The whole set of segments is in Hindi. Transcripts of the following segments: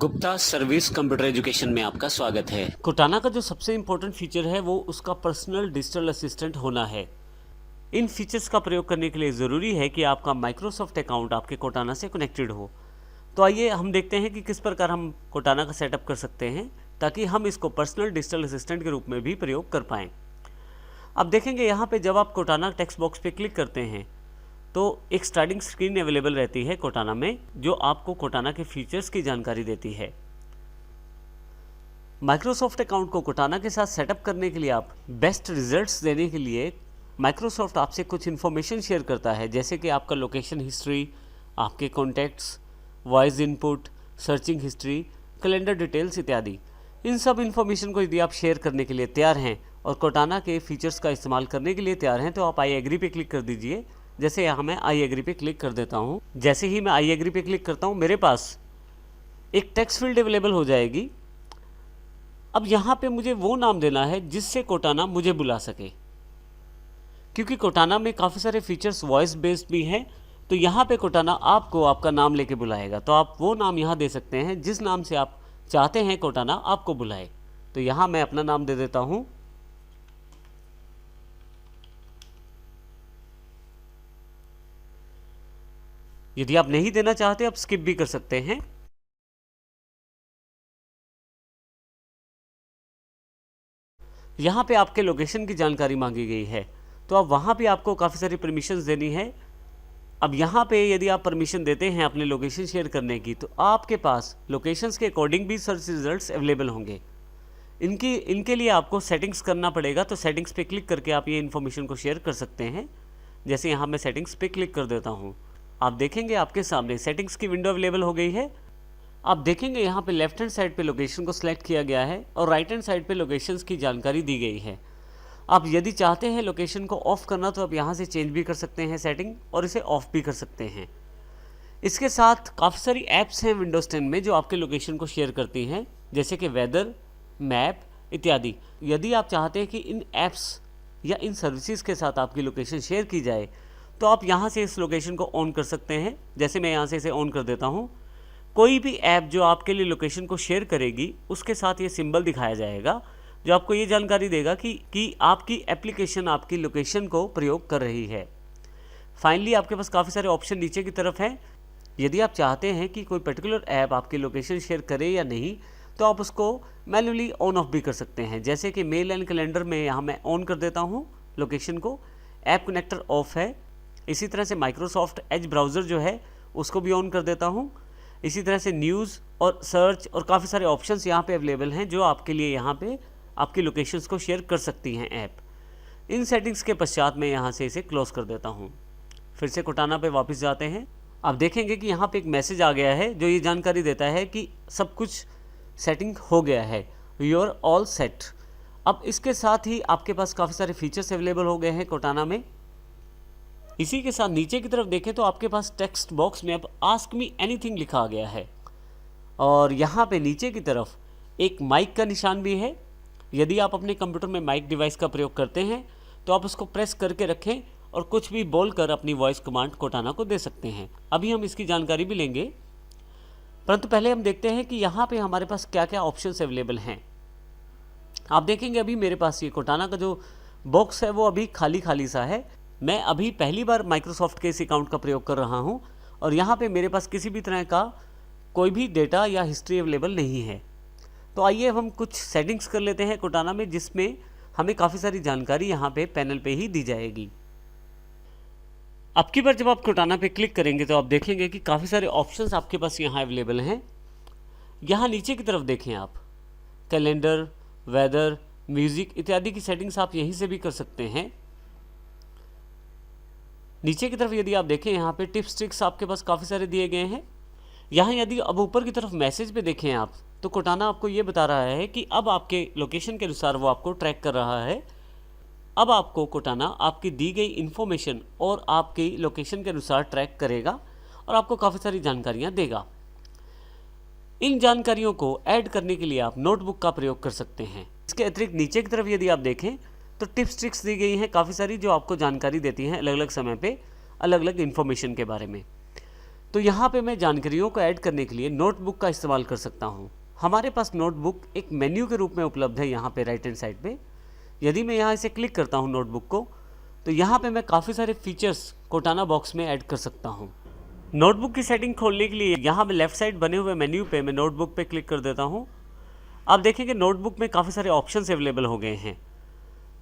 गुप्ता सर्विस कंप्यूटर एजुकेशन में आपका स्वागत है। कोटाना का जो सबसे इम्पोर्टेंट फीचर है वो उसका पर्सनल डिजिटल असिस्टेंट होना है। इन फीचर्स का प्रयोग करने के लिए ज़रूरी है कि आपका माइक्रोसॉफ्ट अकाउंट आपके कोटाना से कनेक्टेड हो। तो आइए हम देखते हैं कि किस प्रकार हम कोटाना का सेटअप कर सकते हैं ताकि हम इसको पर्सनल डिजिटल असिस्टेंट के रूप में भी प्रयोग कर पाएँ। अब देखेंगे यहाँ पे जब आप कोटाना टेक्स्ट बॉक्स पे क्लिक करते हैं तो एक स्टार्टिंग स्क्रीन अवेलेबल रहती है कोटाना में, जो आपको कोटाना के फीचर्स की जानकारी देती है। माइक्रोसॉफ्ट अकाउंट को कोटाना के साथ सेटअप करने के लिए आप बेस्ट रिजल्ट्स देने के लिए माइक्रोसॉफ्ट आपसे कुछ इन्फॉर्मेशन शेयर करता है, जैसे कि आपका लोकेशन हिस्ट्री, आपके contacts, voice input, searching history, calendar details इत्यादि। इन सब इन्फॉर्मेशन को यदि आप शेयर करने के लिए तैयार हैं और कोटाना के फीचर्स का इस्तेमाल करने के लिए तैयार हैं तो आप आई एग्री पे क्लिक कर दीजिए। जैसे यहाँ मैं आई एग्री पे क्लिक कर देता हूँ। जैसे ही मैं आई एग्री पे क्लिक करता हूँ मेरे पास एक टेक्स्ट फील्ड अवेलेबल हो जाएगी। अब यहाँ पे मुझे वो नाम देना है जिससे कोटाना मुझे बुला सके, क्योंकि कोटाना में काफ़ी सारे फीचर्स वॉइस बेस्ड भी हैं। तो यहाँ पे कोटाना आपको आपका नाम लेके बुलाएगा, तो आप वो नाम यहाँ दे सकते हैं जिस नाम से आप चाहते हैं कोटाना आपको बुलाए। तो यहाँ मैं अपना नाम दे देता हूँ। यदि आप नहीं देना चाहते आप स्किप भी कर सकते हैं। यहाँ पे आपके लोकेशन की जानकारी मांगी गई है, तो अब वहाँ पे आपको काफ़ी सारी परमिशंस देनी है। अब यहाँ पे यदि आप परमिशन देते हैं अपने लोकेशन शेयर करने की, तो आपके पास लोकेशंस के अकॉर्डिंग भी सर्च रिजल्ट्स अवेलेबल होंगे। इनके लिए आपको सेटिंग्स करना पड़ेगा। तो सेटिंग्स पे क्लिक करके आप ये इन्फॉर्मेशन को शेयर कर सकते हैं। जैसे यहाँ मैं सेटिंग्स पे क्लिक कर देता हूँ, आप देखेंगे आपके सामने सेटिंग्स की विंडो अवेलेबल हो गई है। आप देखेंगे यहाँ पे लेफ्ट हैंड साइड पे लोकेशन को सिलेक्ट किया गया है और राइट हैंड साइड पे लोकेशंस की जानकारी दी गई है। आप यदि चाहते हैं लोकेशन को ऑफ करना तो आप यहाँ से चेंज भी कर सकते हैं सेटिंग, और इसे ऑफ भी कर सकते हैं। इसके साथ काफ़ी सारी ऐप्स हैं विंडोज़ 10 में जो आपके लोकेशन को शेयर करती हैं, जैसे कि वेदर, मैप इत्यादि। यदि आप चाहते हैं कि इन ऐप्स या इन सर्विसेज के साथ आपकी लोकेशन शेयर की जाए तो आप यहाँ से इस लोकेशन को ऑन कर सकते हैं। जैसे मैं यहाँ से इसे ऑन कर देता हूँ। कोई भी ऐप जो आपके लिए लोकेशन को शेयर करेगी उसके साथ ये सिंबल दिखाया जाएगा जो आपको ये जानकारी देगा कि आपकी एप्लीकेशन आपकी लोकेशन को प्रयोग कर रही है। फाइनली आपके पास काफ़ी सारे ऑप्शन नीचे की तरफ हैं। यदि आप चाहते हैं कि कोई पर्टिकुलर ऐप आपकी लोकेशन शेयर करे या नहीं तो आप उसको मैन्युअली ऑन ऑफ भी कर सकते हैं। जैसे कि मेल एंड कैलेंडर में यहाँ मैं ऑन कर देता हूँ लोकेशन को, ऐप कनेक्टर ऑफ है। इसी तरह से माइक्रोसॉफ्ट एज ब्राउज़र जो है उसको भी ऑन कर देता हूँ। इसी तरह से न्यूज़ और सर्च और काफ़ी सारे ऑप्शंस यहाँ पे अवेलेबल हैं जो आपके लिए यहाँ पे आपकी लोकेशंस को शेयर कर सकती हैं ऐप। इन सेटिंग्स के पश्चात मैं यहाँ से इसे क्लोज कर देता हूँ। फिर से कोटाना पे वापस जाते हैं। आप देखेंगे कि यहाँ पे एक मैसेज आ गया है जो ये जानकारी देता है कि सब कुछ सेटिंग हो गया है, यू आर ऑल सेट। अब इसके साथ ही आपके पास काफ़ी सारे फीचर्स अवेलेबल हो गए हैं कोटाना में। इसी के साथ नीचे की तरफ देखें तो आपके पास टेक्स्ट बॉक्स में अब आस्क मी एनीथिंग लिखा गया है, और यहाँ पे नीचे की तरफ एक माइक का निशान भी है। यदि आप अपने कंप्यूटर में माइक डिवाइस का प्रयोग करते हैं तो आप उसको प्रेस करके रखें और कुछ भी बोलकर अपनी वॉइस कमांड कोटाना को दे सकते हैं। अभी हम इसकी जानकारी भी लेंगे, परंतु पहले हम देखते हैं कि यहाँ पे हमारे पास क्या क्या ऑप्शंस अवेलेबल हैं। आप देखेंगे अभी मेरे पास ये कोटाना का जो बॉक्स है वो अभी खाली खाली सा है। मैं अभी पहली बार माइक्रोसॉफ्ट के इस अकाउंट का प्रयोग कर रहा हूं और यहाँ पे मेरे पास किसी भी तरह का कोई भी डेटा या हिस्ट्री अवेलेबल नहीं है। तो आइए हम कुछ सेटिंग्स कर लेते हैं कोटाना में, जिसमें हमें काफ़ी सारी जानकारी यहाँ पे पैनल पे ही दी जाएगी। अब की बार जब आप कोटाना पे क्लिक करेंगे तो आप देखेंगे कि काफ़ी सारे ऑप्शंस आपके पास यहाँ अवेलेबल हैं। यहाँ नीचे की तरफ देखें आप कैलेंडर, वेदर, म्यूज़िक इत्यादि की सेटिंग्स आप यहीं से भी कर सकते हैं। नीचे की तरफ यदि आप देखें यहाँ पे टिप्स ट्रिक्स आपके पास काफ़ी सारे दिए गए हैं। यहाँ यदि अब ऊपर की तरफ मैसेज पे देखें आप तो कोटाना आपको ये बता रहा है कि अब आपके लोकेशन के अनुसार वो आपको ट्रैक कर रहा है। अब आपको कोटाना आपकी दी गई इन्फॉर्मेशन और आपकी लोकेशन के अनुसार ट्रैक करेगा और आपको काफ़ी सारी जानकारियाँ देगा। इन जानकारियों को ऐड करने के लिए आप नोटबुक का प्रयोग कर सकते हैं। इसके अतिरिक्त नीचे की तरफ यदि आप देखें तो टिप्स ट्रिक्स दी गई हैं काफ़ी सारी जो आपको जानकारी देती हैं अलग अलग समय पे अलग अलग इन्फॉर्मेशन के बारे में। तो यहाँ पे मैं जानकारियों को ऐड करने के लिए नोटबुक का इस्तेमाल कर सकता हूँ। हमारे पास नोटबुक एक मेन्यू के रूप में उपलब्ध है यहाँ पे राइट हैंड साइड पे। यदि मैं यहाँ इसे क्लिक करता हूँ नोटबुक को, तो यहाँ पे मैं काफ़ी सारे फीचर्स कोटाना बॉक्स में ऐड कर सकता हूँ। नोटबुक की सेटिंग खोलने के लिए यहाँ पे लेफ्ट साइड बने हुए मेन्यू पे मैं नोटबुक पे क्लिक कर देता हूँ। आप देखेंगे नोटबुक में काफ़ी सारे ऑप्शंस अवेलेबल हो गए हैं।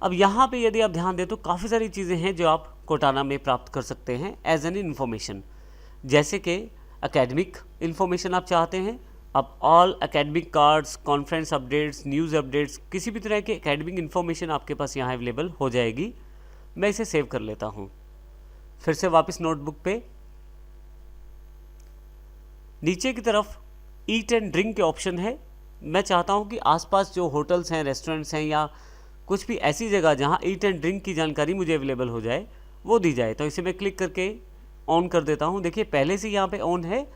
अब यहाँ पे यदि आप ध्यान दें तो काफ़ी सारी चीज़ें हैं जो आप कोटाना में प्राप्त कर सकते हैं एज एन इन्फॉर्मेशन। जैसे कि एकेडमिक इन्फॉर्मेशन आप चाहते हैं, आप all academic cards, conference updates, news updates, किसी भी तरह के एकेडमिक इन्फॉर्मेशन आपके पास यहाँ अवेलेबल हो जाएगी। मैं इसे सेव कर लेता हूँ। फिर से वापस नोटबुक पे नीचे की तरफ ईट एंड ड्रिंक के ऑप्शन है। मैं चाहता हूँ कि आसपास जो होटल्स हैं, रेस्टोरेंट्स हैं या कुछ भी ऐसी जगह जहाँ ईट एंड ड्रिंक की जानकारी मुझे अवेलेबल हो जाए वो दी जाए। तो इसे मैं क्लिक करके ऑन कर देता हूँ। देखिए पहले से यहाँ पे ऑन है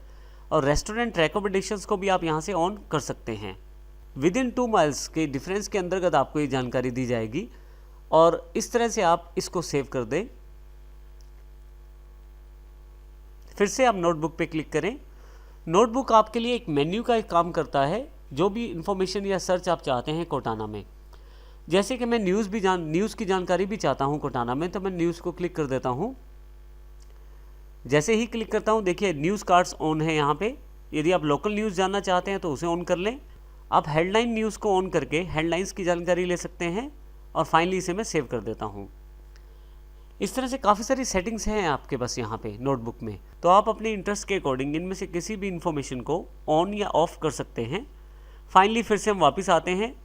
और रेस्टोरेंट रिकमेंडेशंस को भी आप यहाँ से ऑन कर सकते हैं। विद इन 2 माइल्स के डिफरेंस के अंतर्गत आपको ये जानकारी दी जाएगी और इस तरह से आप इसको सेव कर दें। फिर से आप नोटबुक पे क्लिक करें। नोटबुक आपके लिए एक मेन्यू का एक काम करता है। जो भी इंफॉर्मेशन या सर्च आप चाहते हैं कोटाना में, जैसे कि मैं न्यूज़ की जानकारी भी चाहता हूं कोटाना में, तो मैं न्यूज़ को क्लिक कर देता हूं। जैसे ही क्लिक करता हूं देखिए न्यूज़ कार्ड्स ऑन है यहाँ पे। यदि आप लोकल न्यूज़ जानना चाहते हैं तो उसे ऑन कर लें। आप हेडलाइन न्यूज़ को ऑन करके हेडलाइंस की जानकारी ले सकते हैं और फाइनली इसे मैं सेव कर देता हूँ। इस तरह से काफ़ी सारी सेटिंग्स हैं आपके पास यहाँ पे नोटबुक में। तो आप अपने इंटरेस्ट के अकॉर्डिंग इनमें से किसी भी इंफॉर्मेशन को ऑन या ऑफ कर सकते हैं। फाइनली फिर से हम वापस आते हैं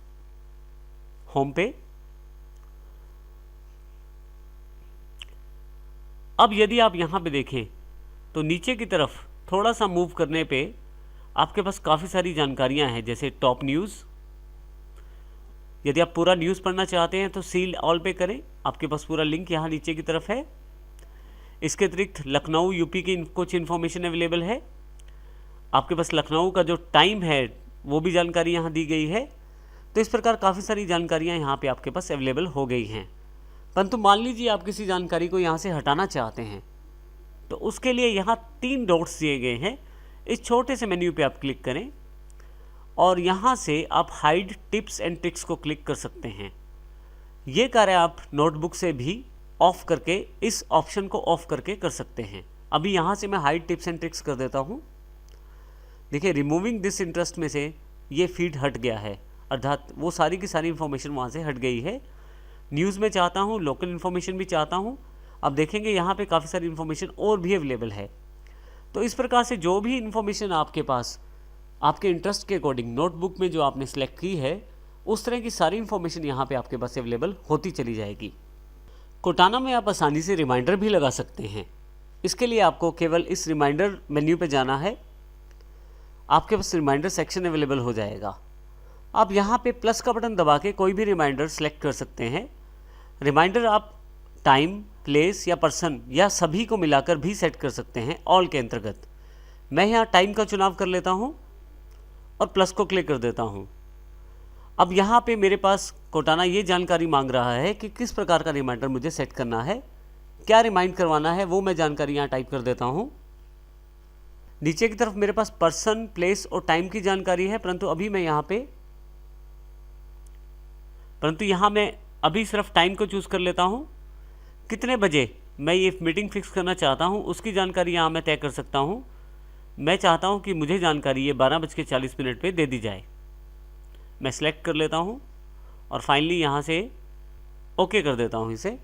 होम पे। अब यदि आप यहाँ पे देखें तो नीचे की तरफ थोड़ा सा मूव करने पे आपके पास काफ़ी सारी जानकारियाँ हैं, जैसे टॉप न्यूज़। यदि आप पूरा न्यूज़ पढ़ना चाहते हैं तो सील ऑल पे करें, आपके पास पूरा लिंक यहाँ नीचे की तरफ है। इसके अतिरिक्त लखनऊ यूपी की कुछ इन्फॉर्मेशन अवेलेबल है। आपके पास लखनऊ का जो टाइम है वो भी जानकारी यहाँ दी गई है। तो इस प्रकार काफ़ी सारी जानकारियाँ यहाँ पे आपके पास अवेलेबल हो गई हैं। परंतु मान लीजिए आप किसी जानकारी को यहाँ से हटाना चाहते हैं, तो उसके लिए यहाँ 3 डॉट्स दिए गए हैं। इस छोटे से मेन्यू पे आप क्लिक करें और यहाँ से आप हाइड टिप्स एंड ट्रिक्स को क्लिक कर सकते हैं। ये कार्य आप नोटबुक से भी ऑफ करके इस ऑप्शन को ऑफ करके कर सकते हैं। अभी यहाँ से मैं हाइड टिप्स एंड ट्रिक्स कर देता हूँ। देखिए रिमूविंग दिस इंटरेस्ट में से ये फीड हट गया है, अर्थात वो सारी की सारी इन्फॉर्मेशन वहाँ से हट गई है। न्यूज़ में चाहता हूँ, लोकल इन्फॉर्मेशन भी चाहता हूँ। अब देखेंगे यहाँ पे काफ़ी सारी इन्फॉर्मेशन और भी अवेलेबल है। तो इस प्रकार से जो भी इन्फॉर्मेशन आपके पास आपके इंटरेस्ट के अकॉर्डिंग नोटबुक में जो आपने सेलेक्ट की है, उस तरह की सारी इन्फॉर्मेशन यहाँ पे आपके पास अवेलेबल होती चली जाएगी। कोटाना में आप आसानी से रिमाइंडर भी लगा सकते हैं। इसके लिए आपको केवल इस रिमाइंडर मेन्यू पे जाना है। आपके पास रिमाइंडर सेक्शन अवेलेबल हो जाएगा। आप यहाँ पे प्लस का बटन दबा के कोई भी रिमाइंडर सेलेक्ट कर सकते हैं। रिमाइंडर आप टाइम, प्लेस या पर्सन या सभी को मिलाकर भी सेट कर सकते हैं ऑल के अंतर्गत। मैं यहाँ टाइम का चुनाव कर लेता हूँ और प्लस को क्लिक कर देता हूँ। अब यहाँ पे मेरे पास कोटाना ये जानकारी मांग रहा है कि किस प्रकार का रिमाइंडर मुझे सेट करना है, क्या रिमाइंड करवाना है, वो मैं जानकारी यहाँ टाइप कर देता हूँ। नीचे की तरफ मेरे पास पर्सन, प्लेस और टाइम की जानकारी है, परंतु यहाँ मैं अभी सिर्फ टाइम को चूज़ कर लेता हूँ। कितने बजे मैं ये मीटिंग फिक्स करना चाहता हूँ उसकी जानकारी यहाँ मैं तय कर सकता हूँ। मैं चाहता हूँ कि मुझे जानकारी ये 12:40 पे दे दी जाए। मैं सिलेक्ट कर लेता हूँ और फाइनली यहाँ से ओके कर देता हूँ इसे।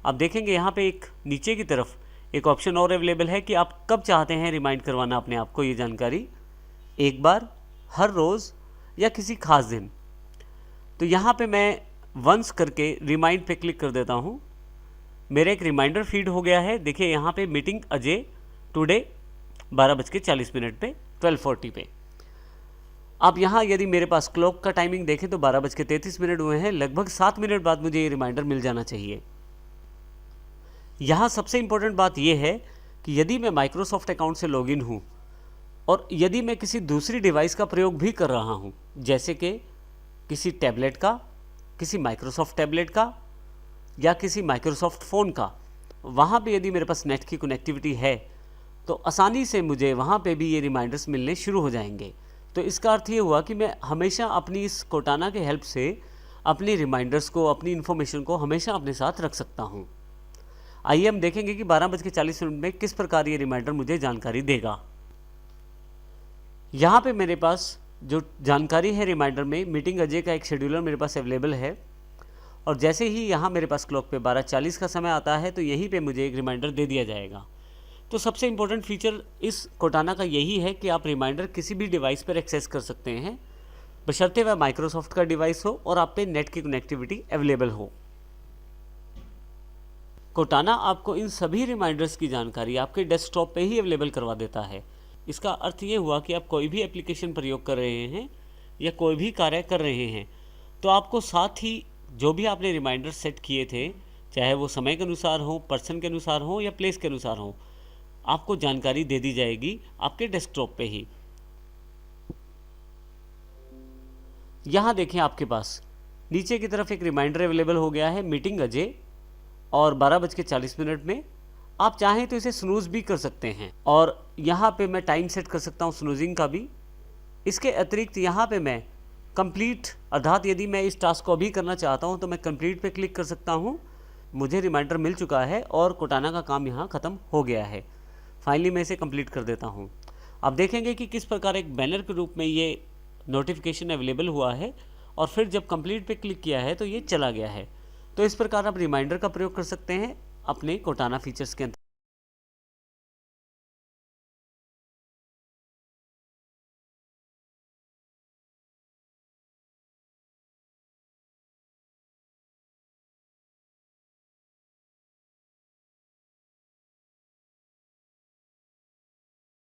अब देखेंगे यहाँ पे एक नीचे की तरफ एक ऑप्शन और अवेलेबल है कि आप कब चाहते हैं रिमाइंड करवाना अपने आप को ये जानकारी, एक बार, हर रोज़ या किसी खास दिन। तो यहाँ पे मैं वंस करके रिमाइंड पे क्लिक कर देता हूँ। मेरा एक रिमाइंडर फीड हो गया है। देखिए यहाँ पे मीटिंग अजय टुडे 12:40 पे 12:40 पे। आप यहाँ यदि मेरे पास क्लॉक का टाइमिंग देखें तो 12:33 हुए हैं। लगभग 7 मिनट बाद मुझे ये रिमाइंडर मिल जाना चाहिए। यहाँ सबसे इम्पोर्टेंट बात यह है कि यदि मैं माइक्रोसॉफ्ट अकाउंट से लॉगिन हूँ और यदि मैं किसी दूसरी डिवाइस का प्रयोग भी कर रहा हूँ, जैसे कि किसी टैबलेट का, किसी माइक्रोसॉफ्ट टैबलेट का या किसी माइक्रोसॉफ्ट फ़ोन का, वहाँ पे यदि मेरे पास नेट की कनेक्टिविटी है तो आसानी से मुझे वहाँ पे भी ये रिमाइंडर्स मिलने शुरू हो जाएंगे। तो इसका अर्थ ये हुआ कि मैं हमेशा अपनी इस कोटाना के हेल्प से अपनी रिमाइंडर्स को, अपनी इन्फॉर्मेशन को हमेशा अपने साथ रख सकता हूँ। आइए हम देखेंगे कि 12:40 में किस प्रकार ये रिमाइंडर मुझे जानकारी देगा। यहाँ पे मेरे पास जो जानकारी है रिमाइंडर में, मीटिंग अजय का एक शेड्यूलर मेरे पास अवेलेबल है, और जैसे ही यहाँ मेरे पास क्लॉक पे 12:40 का समय आता है तो यहीं पे मुझे एक रिमाइंडर दे दिया जाएगा। तो सबसे इम्पोर्टेंट फीचर इस कोटाना का यही है कि आप रिमाइंडर किसी भी डिवाइस पर एक्सेस कर सकते हैं, बशर्ते वह माइक्रोसॉफ्ट का डिवाइस हो और आप पे नेट की कनेक्टिविटी अवेलेबल हो। कोटाना आपको इन सभी रिमाइंडर्स की जानकारी आपके डेस्कटॉप पे ही अवेलेबल करवा देता है। इसका अर्थ ये हुआ कि आप कोई भी एप्लीकेशन प्रयोग कर रहे हैं या कोई भी कार्य कर रहे हैं तो आपको साथ ही जो भी आपने रिमाइंडर सेट किए थे, चाहे वो समय के अनुसार हो, पर्सन के अनुसार हो या प्लेस के अनुसार हो, आपको जानकारी दे दी जाएगी आपके डेस्कटॉप पे ही। यहाँ देखें, आपके पास नीचे की तरफ एक रिमाइंडर अवेलेबल हो गया है, मीटिंग अजय, और 12:40 में। आप चाहें तो इसे स्नूज भी कर सकते हैं, और यहाँ पे मैं टाइम सेट कर सकता हूँ स्नूजिंग का भी। इसके अतिरिक्त यहाँ पे मैं कंप्लीट, अर्थात यदि मैं इस टास्क को भी करना चाहता हूँ तो मैं कंप्लीट पे क्लिक कर सकता हूँ। मुझे रिमाइंडर मिल चुका है और कोटाना का काम यहाँ ख़त्म हो गया है। फाइनली मैं इसे कंप्लीट कर देता हूँ। आप देखेंगे कि किस प्रकार एक बैनर के रूप में ये नोटिफिकेशन अवेलेबल हुआ है, और फिर जब कंप्लीट पे क्लिक किया है तो ये चला गया है। तो इस प्रकार आप रिमाइंडर का प्रयोग कर सकते हैं अपने कोटाना फीचर्स के अंदर।